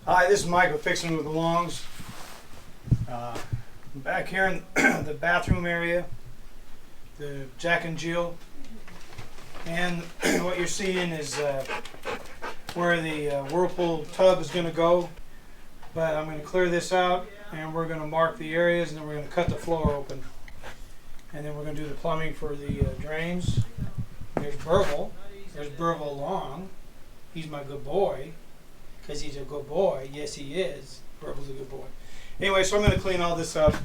Hi, this is Mike with Fixing with the Longs. I'm back here in the bathroom area, the Jack and Jill, and what you're seeing is where the whirlpool tub is going to go. But I'm going to clear this out, and we're going to mark the areas, and then we're going to cut the floor open, and then we're going to do the plumbing for the drains. There's Burble. There's Burble Long. He's my good boy. Because he's a good boy. Yes, he is. Burble's a good boy. Anyway, so I'm going to clean all this up.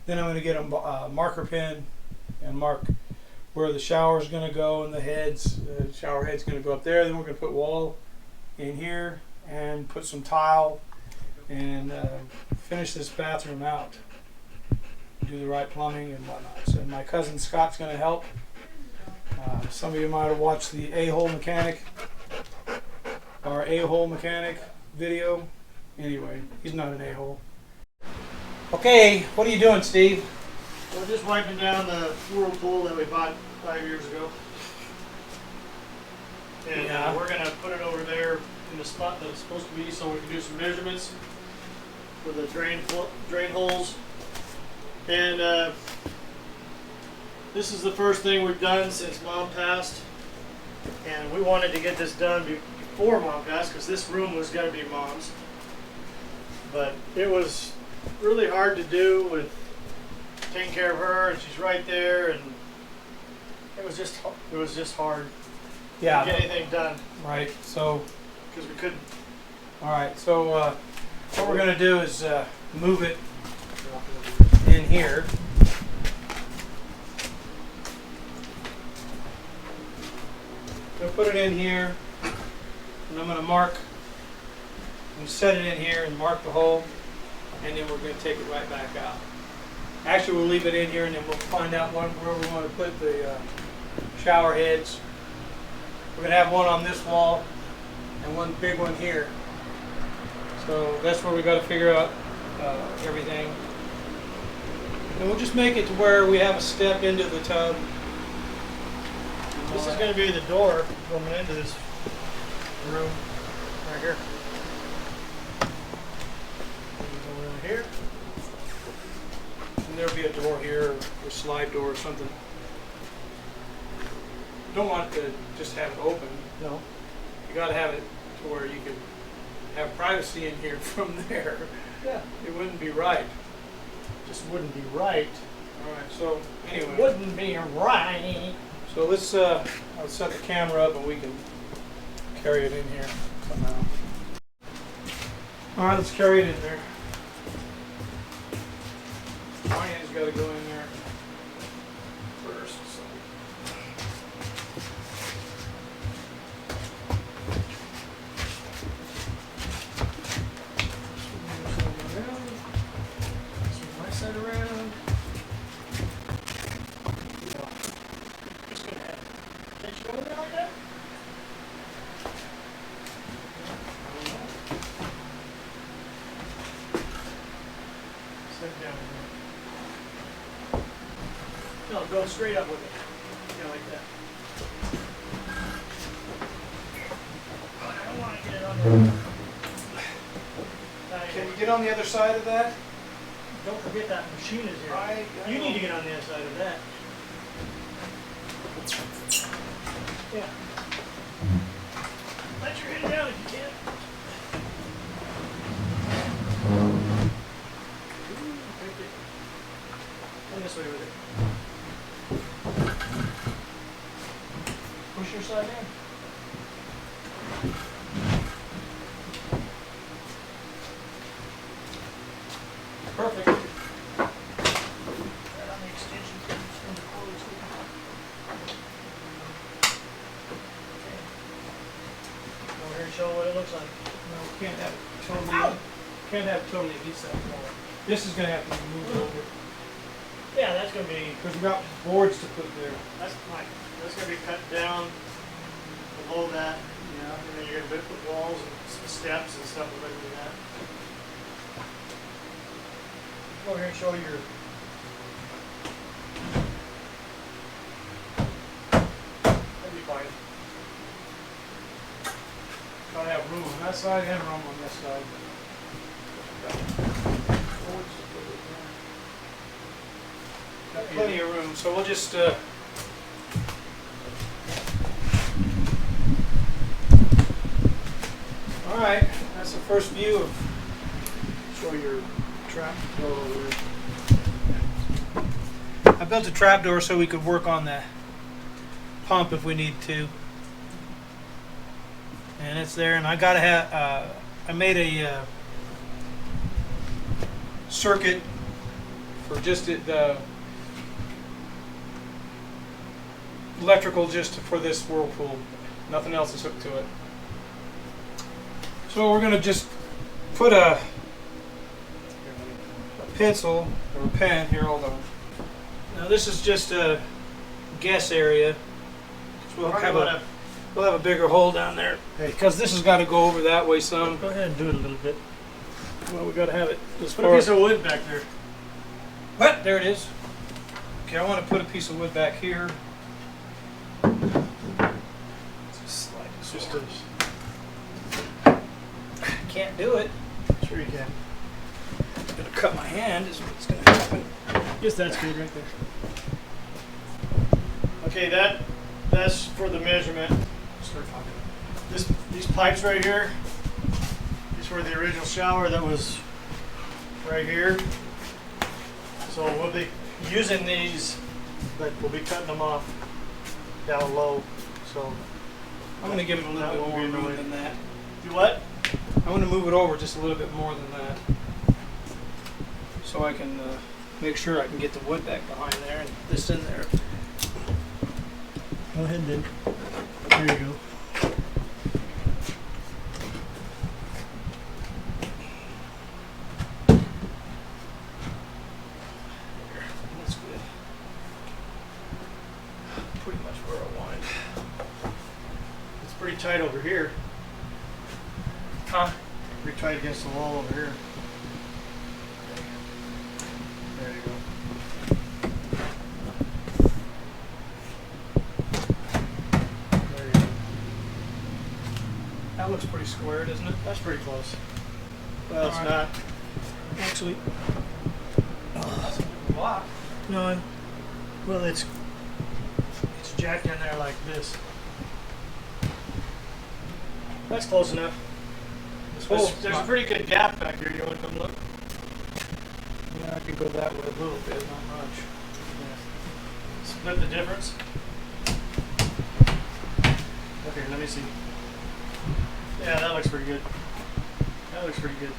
Then I'm going to get a marker pen and mark where the shower is going to go and the heads. The shower head's going to go up there. Then we're going to put wall in here and put some tile and finish this bathroom out. Do the right plumbing and whatnot. So my cousin Scott's going to help. Some of you might have watched the A-hole mechanic. Our a-hole mechanic video. Anyway, he's not an a-hole. Okay, what are you doing, Steve? We're just wiping down the whirlpool that we bought 5 years ago. And Yeah. we're going to put it over there in the spot that it's supposed to be so we can do some measurements for the drain holes. And this is the first thing we've done since Mom passed. And we wanted to get this done before Mom passed because this room was going to be Mom's. But it was really hard to do with taking care of her, and she's right there, and it was just hard to get anything done. Right, so Because we couldn't. alright, so what we're gonna do is move it in here. We'll put it in here, and I'm gonna mark and set it in here and mark the hole, and then we're gonna take it right back out. Actually, we'll leave it in here, and then we'll find out where we want to put the shower heads. We're gonna have one on this wall and one big one here. So that's where we got to figure out everything. And we'll just make it to where we have a step into the tub. This is going to be the door going into this room right here. Go around here. And there'll be a door here, or a slide door or something. Don't want to just have it open. No. You got to have it to where you can have privacy in here from there. Yeah. It wouldn't be right. Just wouldn't be right. All right. So anyway, It wouldn't be right. so let's I'll set the camera up and we can carry it in here somehow. All right, let's carry it in there. My hand's got to go in there first. So. Swing my side around. Just gonna have. Can't you go in there like that? Sit down. No, go straight up with it. Yeah, like that. Oh, I don't want to get it on there. Can you get on the other side of that? Don't forget that machine is here. I You know. need to get on the other side of that. Yeah. Let your head down if you can. Come this way with it. Push your side in. Perfect. Right on the extension from the clothes. Over here and show what it looks like. No, can't have it totally. Can't have it totally against that wall. This is going to have to be moved over Yeah, that's gonna be because we got boards to put there. that's gonna be cut down below that. Yeah. And then you're gonna put walls and some steps and stuff like that. Go over here and show your. That'd be fine. Gotta have room. That's that side and room on this side. Got plenty of room, so we'll just all right, that's the first view of. Show your trap door over there. I built a trap door so we could work on the pump if we need to. And it's there, and I gotta have. I made a circuit for just the electrical, just for this whirlpool. Nothing else is hooked to it. So we're gonna just put a pencil or a pen here. Hold on. Now this is just a guess area. So we'll have a bigger hole down there because this has got to go over that way some. Go ahead and do it a little bit. Well, we got to have it this Put a far. piece of wood back there. What? There it is. Okay, I want to put a piece of wood back here. Just slide this Just over. this. Can't do it. Sure you can. I'm gonna cut my hand. Is what's gonna happen. Yes, that's good right there. Okay, that's for the measurement. Start talking. These pipes right here, these were the original shower that was right here. So we'll be using these, but we'll be cutting them off down low. So I'm gonna give it a little That bit won't more be in the room way. than that. do what? I want to move it over just a little bit more than that, so I can make sure I can get the wood back behind there and this in there. Go ahead then. There you go. That's good. Pretty much where I wanted. It's pretty tight over here. Huh? Pretty tight against the wall over here. There you go. There you go. That looks pretty square, doesn't it? That's pretty close. Well, it's All right. not. Actually, A lot. no. Well, it's jacked in there like this. That's close enough. There's a pretty good gap back here. You want to come look? Yeah, I could go that way a little bit, not much. Split the difference. Okay, let me see. Yeah, that looks pretty good. That looks pretty good.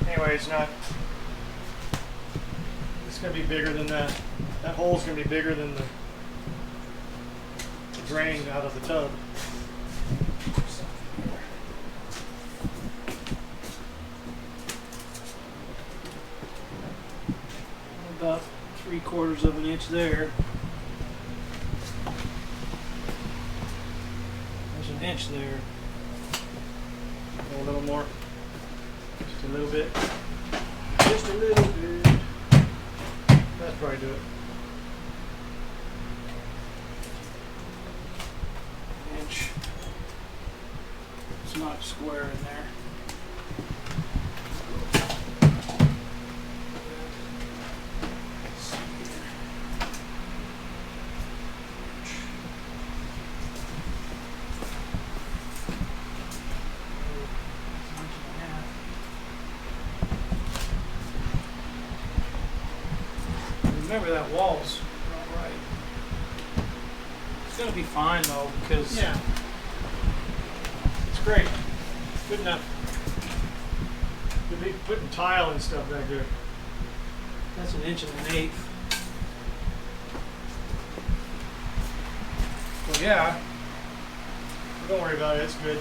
Anyway, it's not. It's gonna be bigger than that. That hole's gonna be bigger than the drain out of the tub. About 3/4 of an inch there. There's an inch there. Go a little more. Just a little bit. Just a little bit. That's probably do it. Inch. It's not square in there. Let's see here. Remember that wall's not right. It's gonna be fine though, because Yeah. It's great. Good enough. You'll be putting tile and stuff back there. that's an inch and an eighth. Well, yeah. Don't worry about it. It's good.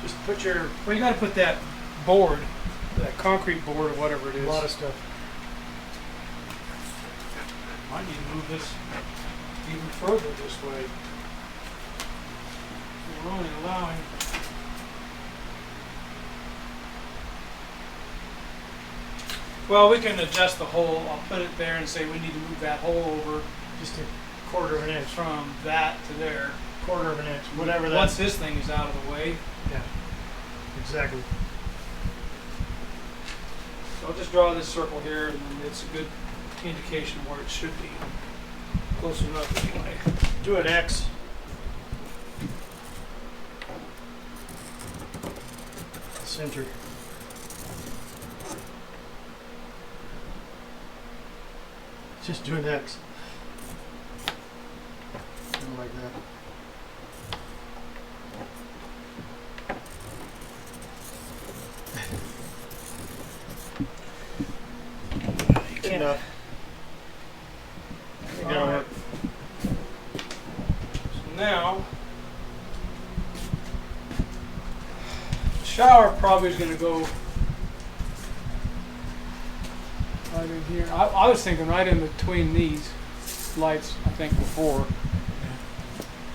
Just put your Well, you got to put that board, that concrete board or whatever it is. a lot of stuff. I need to move this even further this way. We're only allowing. Well, we can adjust the hole. I'll put it there and say we need to move that hole over Just a quarter of an inch. from that to there. Quarter of an inch. Whatever that. Once this thing is out of the way, Yeah. Exactly. So I'll just draw this circle here, and then it's a good indication of where it should be. Close enough anyway. Do an X. Center. Just do an X. Something like that. Good enough. I think that'll work. So now, the shower probably is going to go right in here. I was thinking right in between these lights, I think, before.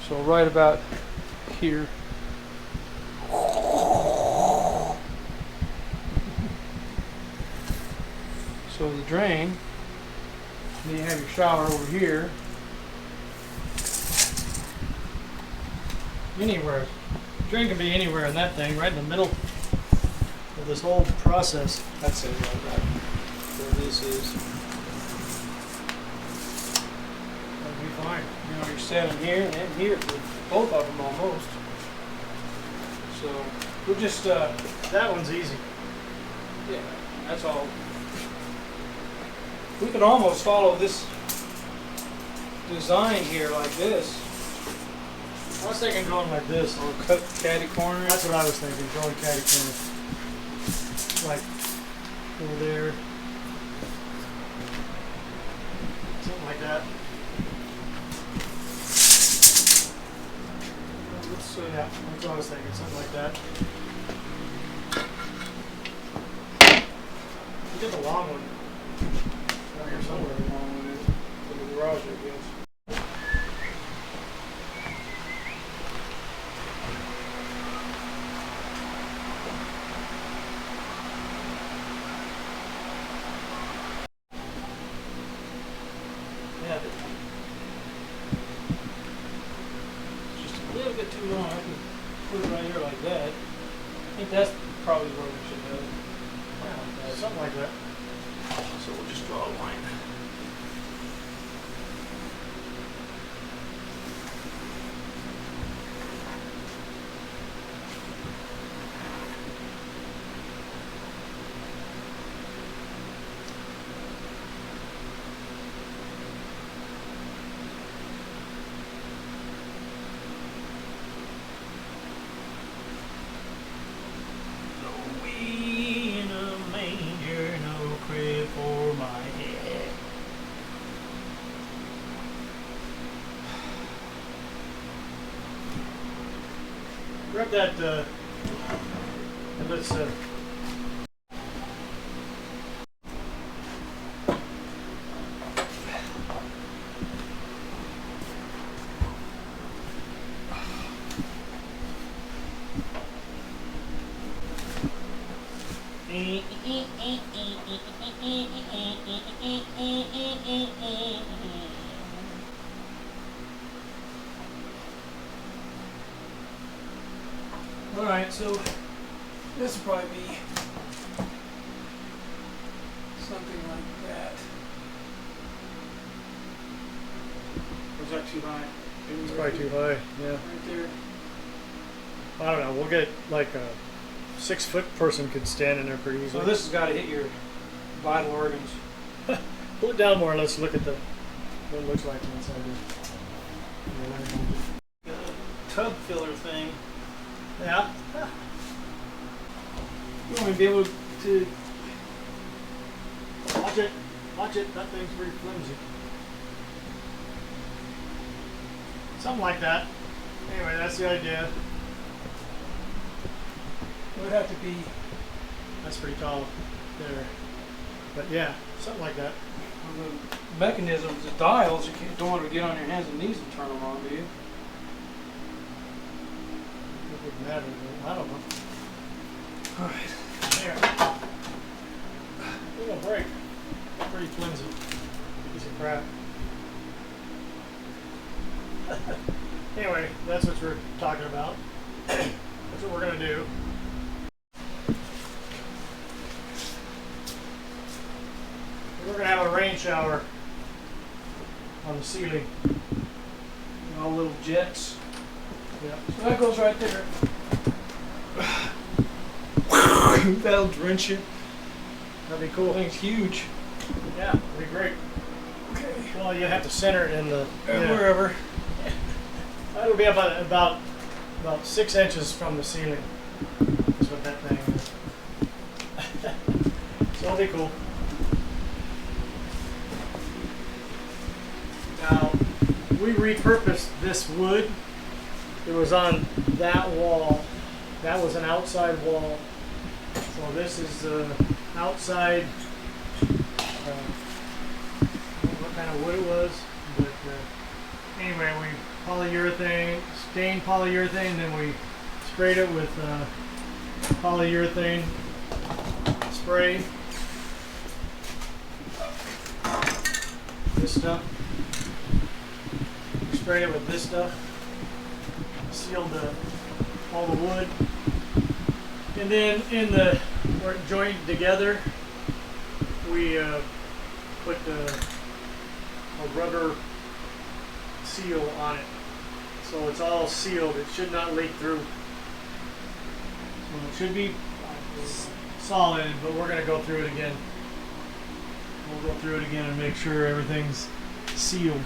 So right about here. So the drain, then you have your shower over here. Anywhere. Drain can be anywhere in that thing, right in the middle of this whole process. That's it, right. Where this is. That'll be fine. You know, you're set in here and here for both of them almost. So we'll just, That one's easy. yeah, that's all. We could almost follow this design here like this. I was thinking going like this. Or cut catty corners. That's what I was thinking, going catty corner. Like over there. Something like that. Yeah, that's what I was thinking, something like that. You get the long one. Down here somewhere. Along with it. For the garage, I guess. Yeah, it's just a little bit too long. I can put it right here like that. I think that's probably where we should go. Yeah, something like that. So we'll just draw a line. No wee in a manger, no crib for my head. Grab that, and let's, Alright, so this will probably be something like that. Or is that too high? it's probably too high, yeah. Right there. I don't know, we'll get like a 6-foot person could stand in there pretty So easily. this has got to hit your vital organs. Pull it down more and let's look at what it looks like inside there. The tub filler thing. Yeah. You want to be able to. Watch it. Watch it. That thing's pretty flimsy. Something like that. Anyway, that's the idea. It would have to be. That's pretty tall there. But yeah, something like that. The mechanisms, the dials, you don't want to get on your hands and knees and turn them on, do you? It wouldn't matter, but I don't know. Alright. There. It's gonna break. It's pretty flimsy. Piece of crap. Anyway, that's what we're talking about. That's what we're gonna do. rain shower on the ceiling. All little jets. Yeah. So that goes right there. That'll drench it. That'd be cool. Thing's huge. Yeah, that'd be great. Okay. Well, you have to center it in the Wherever. That'll be about 6 inches from the ceiling. That's what that thing is. So it'll be cool. Now, we repurposed this wood. It was on that wall. That was an outside wall. So this is the outside. I don't know what kind of wood it was, but anyway, we stained polyurethane, then we sprayed it with polyurethane spray. This stuff. We sprayed it with this stuff. Sealed all the wood. And then where it joined together, we put a rubber seal on it. So it's all sealed. It should not leak through. So it should be solid, but we're going to go through it again. We'll go through it again and make sure everything's sealed.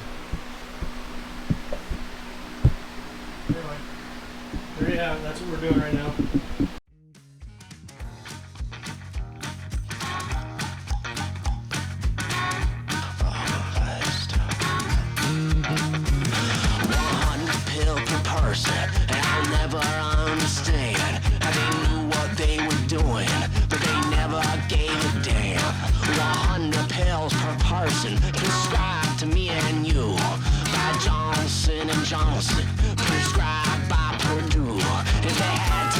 Anyway, there you have it. That's what we're doing right now. I'll never understand how they knew what they were doing, but they never gave a damn. 100 pills per person prescribed to me and you by Johnson and Johnson, prescribed by Purdue. If they had